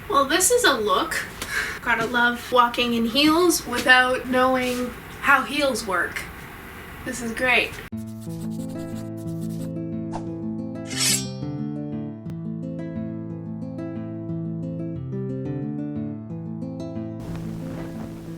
Well, this is a look. Gotta love walking in heels without knowing how heels work. This is great.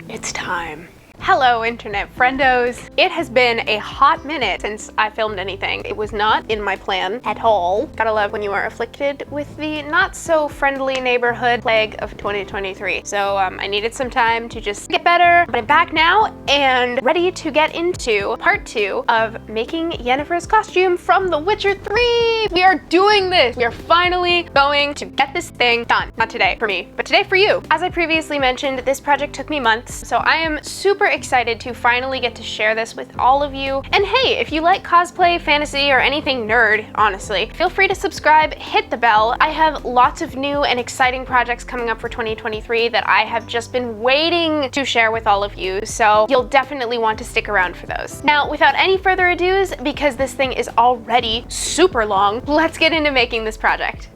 It's time. Hello, internet friendos. It has been a hot minute since I filmed anything. It was not in my plan at all. Gotta love when you are afflicted with the not so friendly neighborhood plague of 2023. So I needed some time to just get better, but I'm back now and ready to get into part 2 of making Yennefer's costume from The Witcher 3. We are doing this. We are finally going to get this thing done. Not today for me, but today for you. As I previously mentioned, this project took me months, so I am super excited to finally get to share this with all of you. And hey, if you like cosplay, fantasy, or anything nerd, honestly, feel free to subscribe, hit the bell. I have lots of new and exciting projects coming up for 2023 that I have just been waiting to share with all of you, so you'll definitely want to stick around for those. Now, without any further ado, because this thing is already super long, let's get into making this project.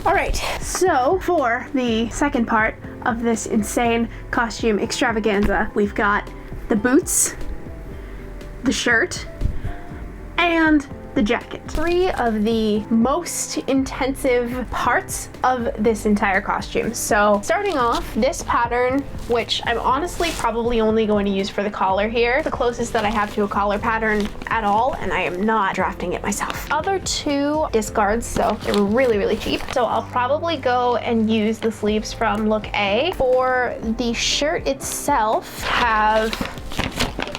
All right, so for the second part of this insane costume extravaganza, we've got the boots, the shirt, and the jacket. 3 of the most intensive parts of this entire costume. So starting off, this pattern, which I'm honestly probably only going to use for the collar here, the closest that I have to a collar pattern at all, and I am not drafting it myself. Other 2 discards, so they were really, really cheap. So I'll probably go and use the sleeves from look A. For the shirt itself, have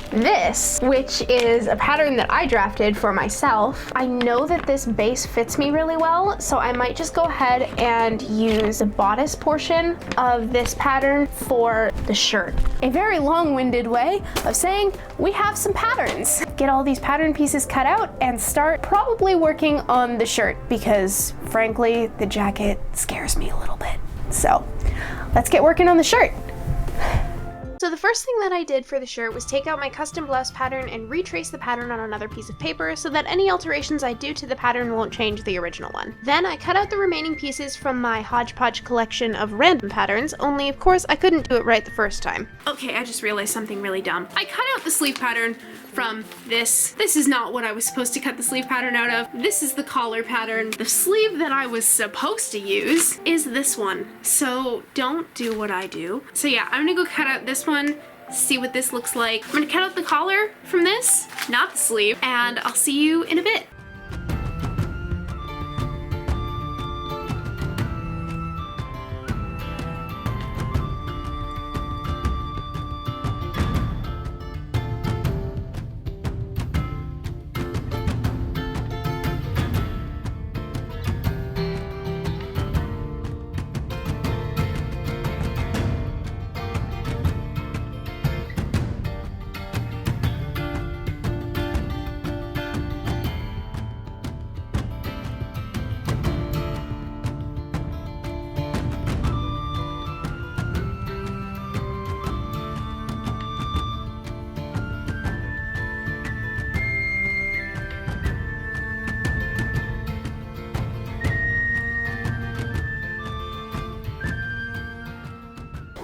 this, which is a pattern that I drafted for myself. I know that this base fits me really well, so I might just go ahead and use the bodice portion of this pattern for the shirt. A very long-winded way of saying we have some patterns. Get all these pattern pieces cut out and start probably working on the shirt, because frankly, the jacket scares me a little bit. So let's get working on the shirt. So the first thing that I did for the shirt was take out my custom blouse pattern and retrace the pattern on another piece of paper so that any alterations I do to the pattern won't change the original one. Then I cut out the remaining pieces from my hodgepodge collection of random patterns, only of course I couldn't do it right the first time. Okay, I just realized something really dumb. I cut out the sleeve pattern from this. This is not what I was supposed to cut the sleeve pattern out of. This is the collar pattern. The sleeve that I was supposed to use is this one. So don't do what I do. So yeah, I'm gonna go cut out this one, see what this looks like. I'm gonna cut out the collar from this, not the sleeve, and I'll see you in a bit.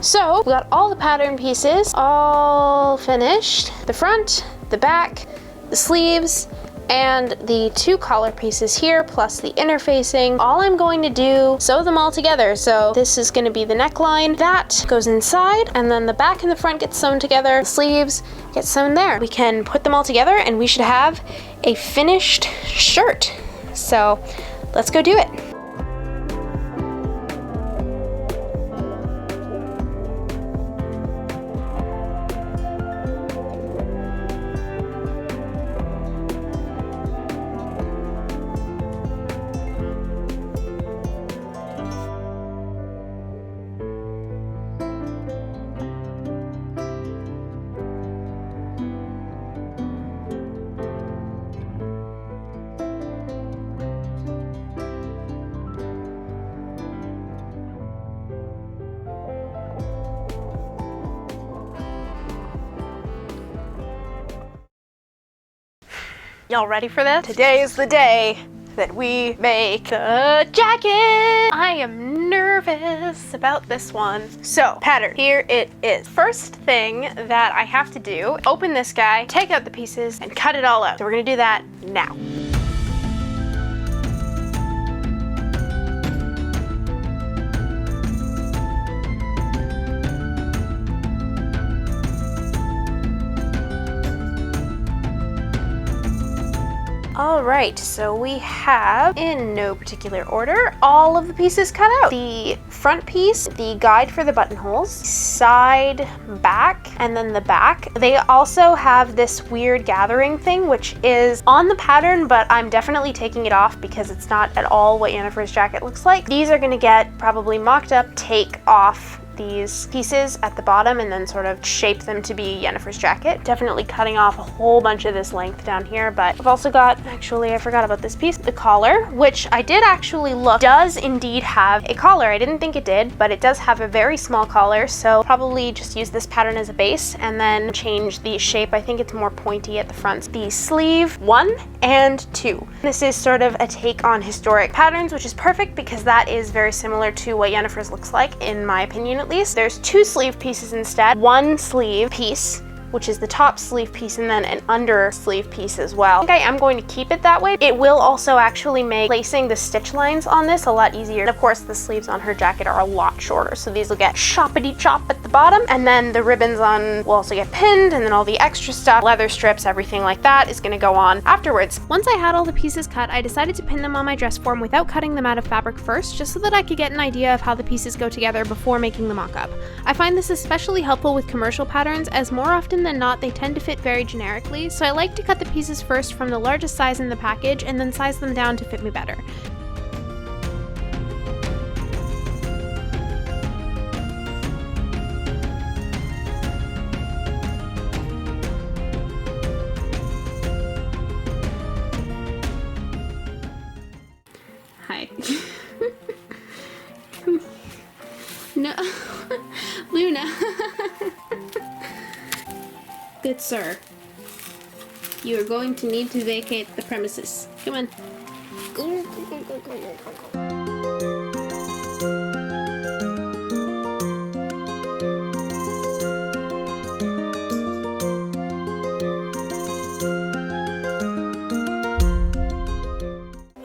So we got all the pattern pieces all finished. The front, the back, the sleeves, and the 2 collar pieces here, plus the interfacing. All I'm going to do, sew them all together. So this is going to be the neckline. That goes inside, and then the back and the front get sewn together. The sleeves get sewn there. We can put them all together, and we should have a finished shirt. So let's go do it. Y'all ready for this? Today is the day. that we make the jacket. I am nervous about this one. So, pattern, here it is. First thing that I have to do, open this guy, take out the pieces, and cut it all out. So we're gonna do that now. Alright, so we have, in no particular order, all of the pieces cut out. The front piece, the guide for the buttonholes, side, back, and then the back. They also have this weird gathering thing, which is on the pattern, but I'm definitely taking it off because it's not at all what Yennefer's jacket looks like. These are gonna get probably mocked up, take off these pieces at the bottom and then sort of shape them to be Yennefer's jacket. Definitely cutting off a whole bunch of this length down here, but I've also got, actually I forgot about this piece, the collar, which I did actually look, does indeed have a collar. I didn't think it did, but it does have a very small collar, so probably just use this pattern as a base and then change the shape. I think it's more pointy at the front. The sleeve 1 and 2. This is sort of a take on historic patterns, which is perfect because that is very similar to what Yennefer's looks like, in my opinion at least. There's 2 sleeve pieces instead. 1 sleeve piece, which is the top sleeve piece, and then an under sleeve piece as well. I think I am going to keep it that way. It will also actually make placing the stitch lines on this a lot easier. And of course, the sleeves on her jacket are a lot shorter, so these will get choppity chop at the bottom, and then the ribbons on will also get pinned, and then all the extra stuff, leather strips, everything like that is gonna go on afterwards. Once I had all the pieces cut, I decided to pin them on my dress form without cutting them out of fabric first, just so that I could get an idea of how the pieces go together before making the mock-up. I find this especially helpful with commercial patterns, as more often than not, they tend to fit very generically, so I like to cut the pieces first from the largest size in the package and then size them down to fit me better. Hi. No. Luna. Good sir, you are going to need to vacate the premises. Come on.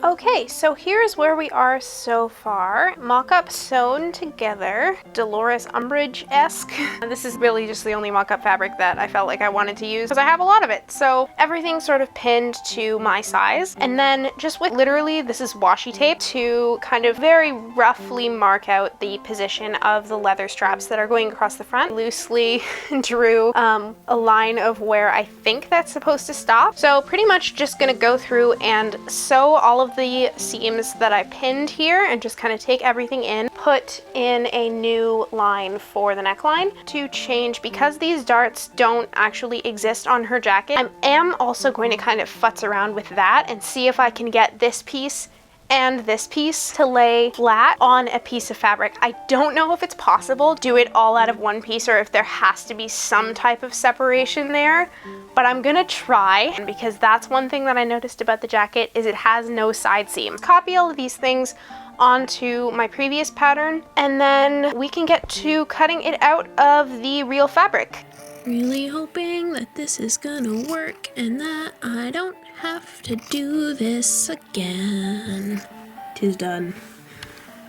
Okay, so here's where we are so far. Mock-up sewn together, Dolores Umbridge-esque. This is really just the only mock-up fabric that I felt like I wanted to use because I have a lot of it. So everything's sort of pinned to my size. And then just with literally, this is washi tape to kind of very roughly mark out the position of the leather straps that are going across the front. Loosely drew a line of where I think that's supposed to stop. So pretty much just gonna go through and sew all of the seams that I pinned here and just kind of take everything in, put in a new line for the neckline to change because these darts don't actually exist on her jacket. I am also going to kind of futz around with that and see if I can get this piece and this piece to lay flat on a piece of fabric. I don't know if it's possible to do it all out of one piece or if there has to be some type of separation there, but I'm gonna try because that's one thing that I noticed about the jacket is it has no side seams. Copy all of these things onto my previous pattern and then we can get to cutting it out of the real fabric. Really hoping that this is gonna work and that I don't have to do this again. 'Tis done.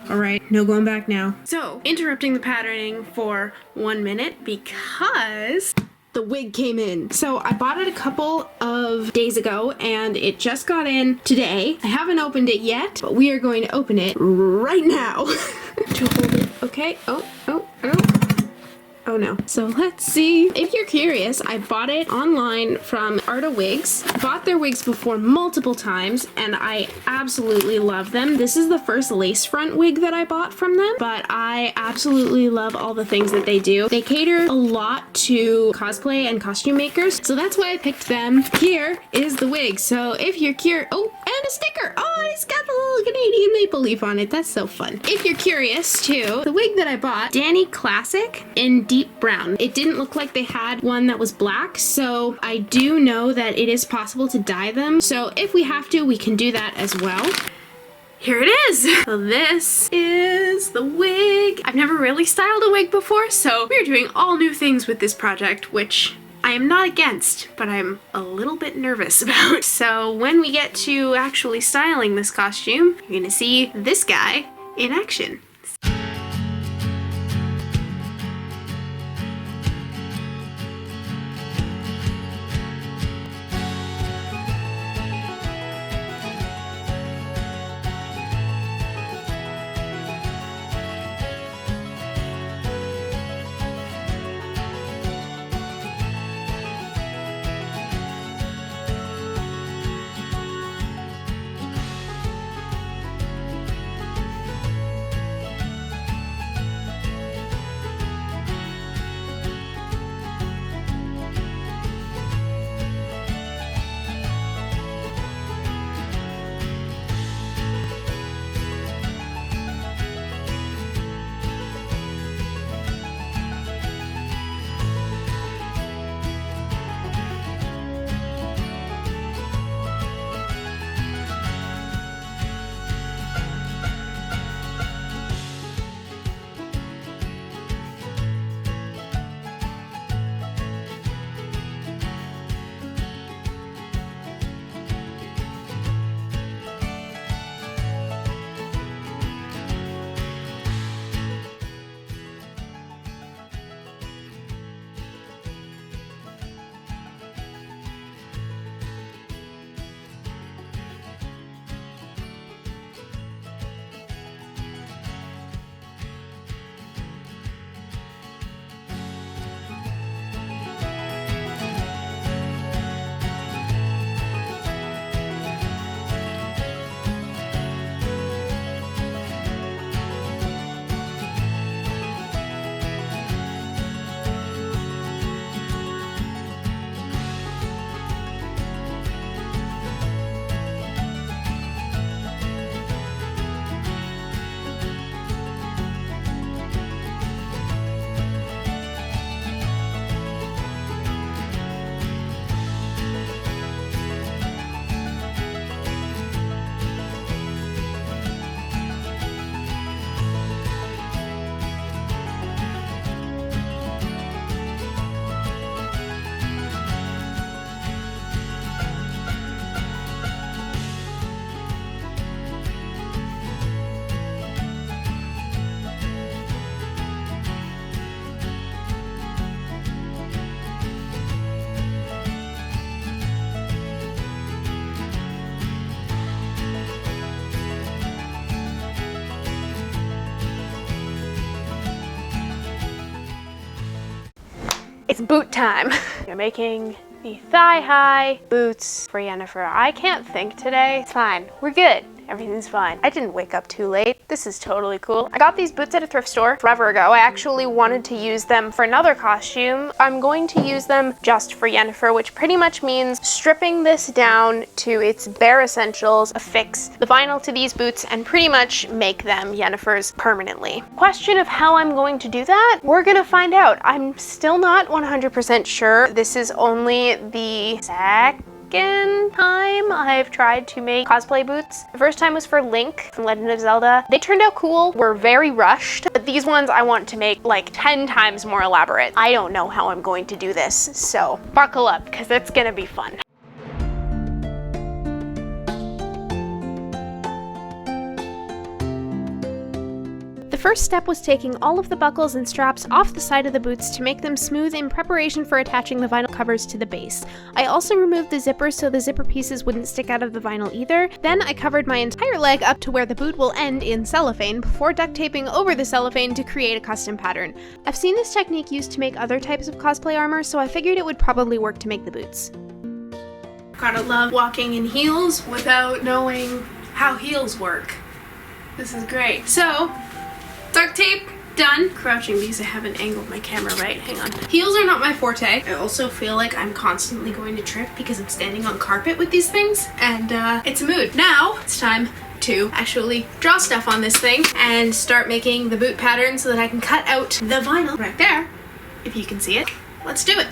Alright, no going back now. So, interrupting the patterning for 1 minute because the wig came in. So I bought it a couple of days ago and it just got in today. I haven't opened it yet, but we are going to open it right now. To hold it. Okay. Oh. Oh no. So let's see. If you're curious, I bought it online from Arta Wigs. Bought their wigs before multiple times and I absolutely love them. This is the first lace front wig that I bought from them, but I absolutely love all the things that they do. They cater a lot to cosplay and costume makers, so that's why I picked them. Here is the wig. So if you're curious, oh, and a sticker. Oh, it's got the little Canadian maple leaf on it. That's so fun. If you're curious too, the wig that I bought, Danny Classic in deep brown. It didn't look like they had one that was black, so I do know that it is possible to dye them. So if we have to, we can do that as well. Here it is. So this is the wig. I've never really styled a wig before, so we're doing all new things with this project, which I am not against, but I'm a little bit nervous about. So when we get to actually styling this costume, you're gonna see this guy in action. It's boot time. You're making the thigh-high boots for Yennefer. I can't think today. It's fine. We're good. Everything's fine. I didn't wake up too late. This is totally cool. I got these boots at a thrift store forever ago. I actually wanted to use them for another costume. I'm going to use them just for Yennefer, which pretty much means stripping this down to its bare essentials, affix the vinyl to these boots, and pretty much make them Yennefer's permanently. Question of how I'm going to do that? We're gonna find out. I'm still not 100% sure. This is only the second time I've tried to make cosplay boots. The first time was for Link from Legend of Zelda. They turned out cool, were very rushed, but these ones I want to make like 10 times more elaborate. I don't know how I'm going to do this, so buckle up because it's gonna be fun. The first step was taking all of the buckles and straps off the side of the boots to make them smooth in preparation for attaching the vinyl covers to the base. I also removed the zippers so the zipper pieces wouldn't stick out of the vinyl either. Then I covered my entire leg up to where the boot will end in cellophane before duct taping over the cellophane to create a custom pattern. I've seen this technique used to make other types of cosplay armor, so I figured it would probably work to make the boots. Gotta love walking in heels without knowing how heels work. This is great. So, duct tape, done. Crouching because I haven't angled my camera right. Hang on. Heels are not my forte. I also feel like I'm constantly going to trip because I'm standing on carpet with these things, and it's a mood. Now, it's time to actually draw stuff on this thing and start making the boot pattern so that I can cut out the vinyl right there if you can see it. Let's do it.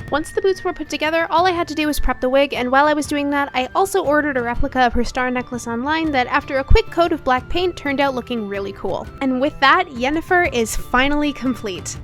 Once the boots were put together, all I had to do was prep the wig, and while I was doing that, I also ordered a replica of her star necklace online that, after a quick coat of black paint, turned out looking really cool. And with that, Yennefer is finally complete.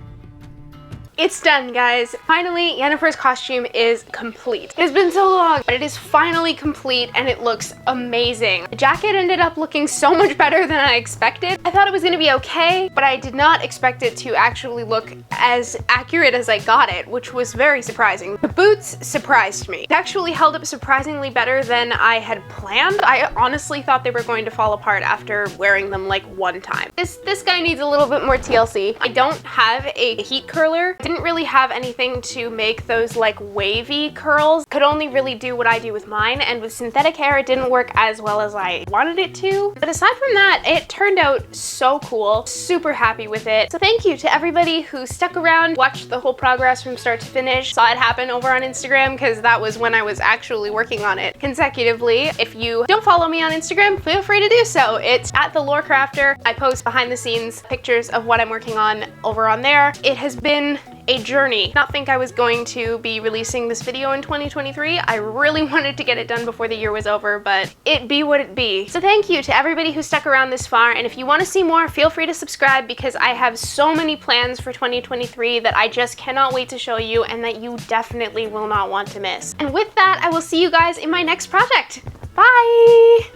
It's done, guys. Finally, Yennefer's costume is complete. It has been so long, but it is finally complete and it looks amazing. The jacket ended up looking so much better than I expected. I thought it was gonna be okay, but I did not expect it to actually look as accurate as I got it, which was very surprising. The boots surprised me. It actually held up surprisingly better than I had planned. I honestly thought they were going to fall apart after wearing them like one time. This guy needs a little bit more TLC. I don't have a heat curler. Didn't really have anything to make those like wavy curls. Could only really do what I do with mine, and with synthetic hair it didn't work as well as I wanted it to. But aside from that, it turned out so cool. Super happy with it. So thank you to everybody who stuck around, watched the whole progress from start to finish, saw it happen over on Instagram, because that was when I was actually working on it consecutively. If you don't follow me on Instagram, feel free to do so. It's at TheLoreCrafter. I post behind the scenes pictures of what I'm working on over on there. It has been a journey. Not think I was going to be releasing this video in 2023. I really wanted to get it done before the year was over, but it be what it be. So thank you to everybody who stuck around this far, and if you want to see more, feel free to subscribe, because I have so many plans for 2023 that I just cannot wait to show you and that you definitely will not want to miss. And with that, I will see you guys in my next project. Bye!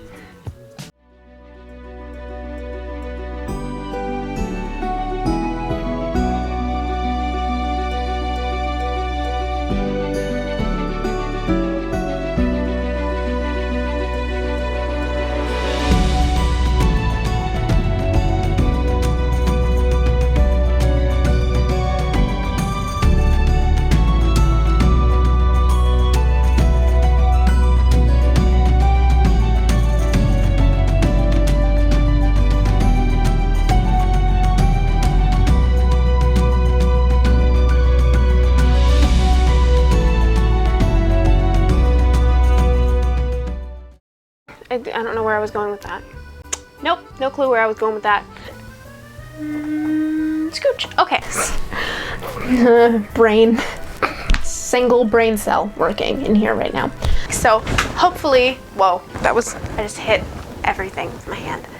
I don't know where I was going with that. Nope, no clue where I was going with that. Scooch. Okay. Brain. Single brain cell working in here right now. So hopefully, whoa, that was, I just hit everything with my hand.